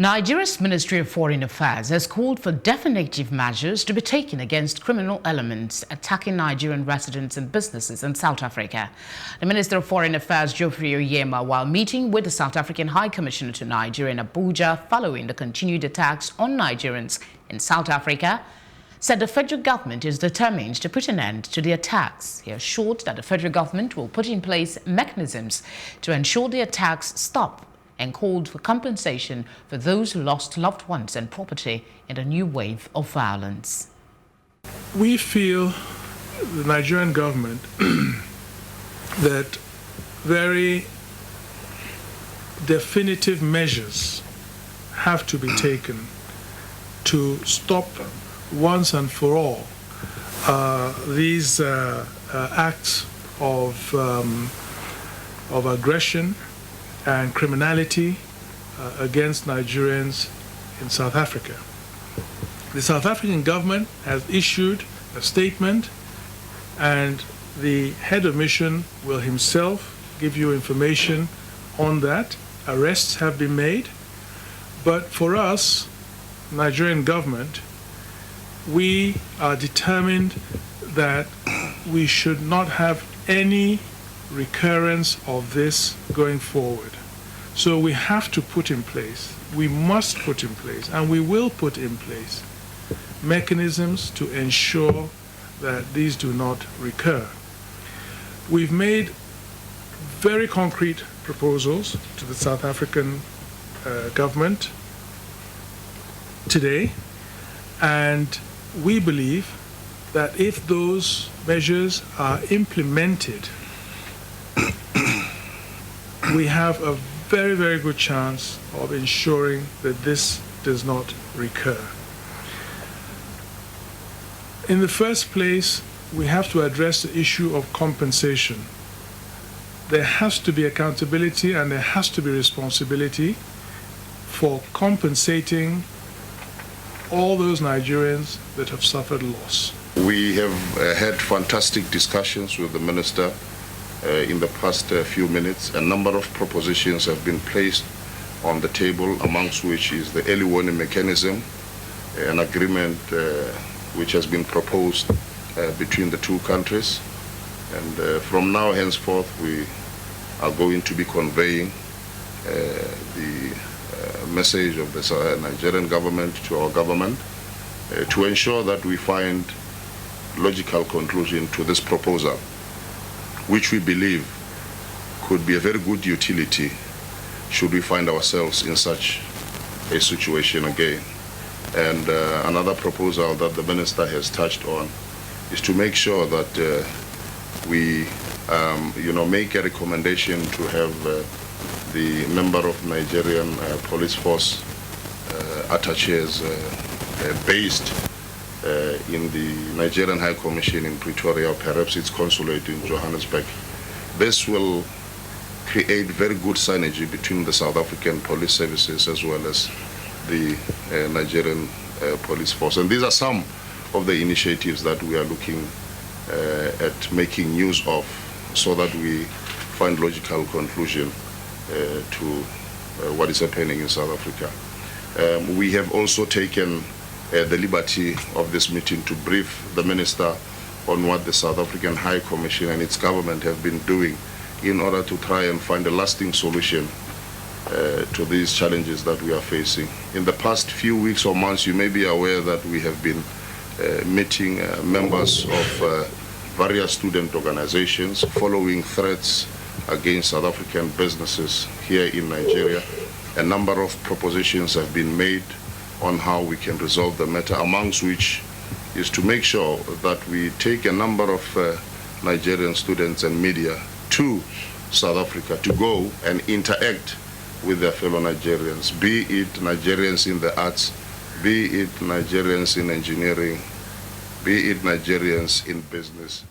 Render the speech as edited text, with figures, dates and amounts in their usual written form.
Nigeria's Ministry of Foreign Affairs has called for definitive measures to be taken against criminal elements attacking Nigerian residents and businesses in South Africa. The Minister of Foreign Affairs, Geoffrey, while meeting with the South African High Commissioner to Nigeria in Abuja following the continued attacks on Nigerians in South Africa, said the federal government is determined to put an end to the attacks. He assured that the federal government will put in place mechanisms to ensure the attacks stop, and called for compensation for those who lost loved ones and property in the new wave of violence. We feel, the Nigerian government, that very definitive measures have to be taken to stop once and for all these acts of aggression and criminality against Nigerians in South Africa. The South African government has issued a statement, and the head of mission will himself give you information on that. Arrests have been made, but for us, Nigerian government, we are determined that we should not have any recurrence of this going forward. So we have to put in place, we must put in place, and we will put in place mechanisms to ensure that these do not recur. We've made very concrete proposals to the South African government today, and we believe that if those measures are implemented, we have a very, very good chance of ensuring that this does not recur. In the first place, we have to address the issue of compensation. There has to be accountability and there has to be responsibility for compensating all those Nigerians that have suffered loss. We have had fantastic discussions with the minister in the past few minutes. A number of propositions have been placed on the table, amongst which is the early warning mechanism, an agreement which has been proposed between the two countries. And from now henceforth, we are going to be conveying the message of the Nigerian government to our government to ensure that we find logical conclusion to this proposal, which we believe could be a very good utility should we find ourselves in such a situation again. And another proposal that the minister has touched on is to make sure that we make a recommendation to have the member of Nigerian police force attaches based in the Nigerian High Commission in Pretoria, or perhaps its consulate in Johannesburg. This will create very good synergy between the South African police services as well as the Nigerian police force. And these are some of the initiatives that we are looking at making use of so that we find logical conclusion to what is happening in South Africa. We have also taken the liberty of this meeting to brief the minister on what the South African High Commission and its government have been doing in order to try and find a lasting solution to these challenges that we are facing. In the past few weeks or months, you may be aware that we have been meeting members of various student organizations following threats against South African businesses here in Nigeria. A number of propositions have been made on how we can resolve the matter, amongst which is to make sure that we take a number of Nigerian students and media to South Africa to go and interact with their fellow Nigerians, be it Nigerians in the arts, be it Nigerians in engineering, be it Nigerians in business.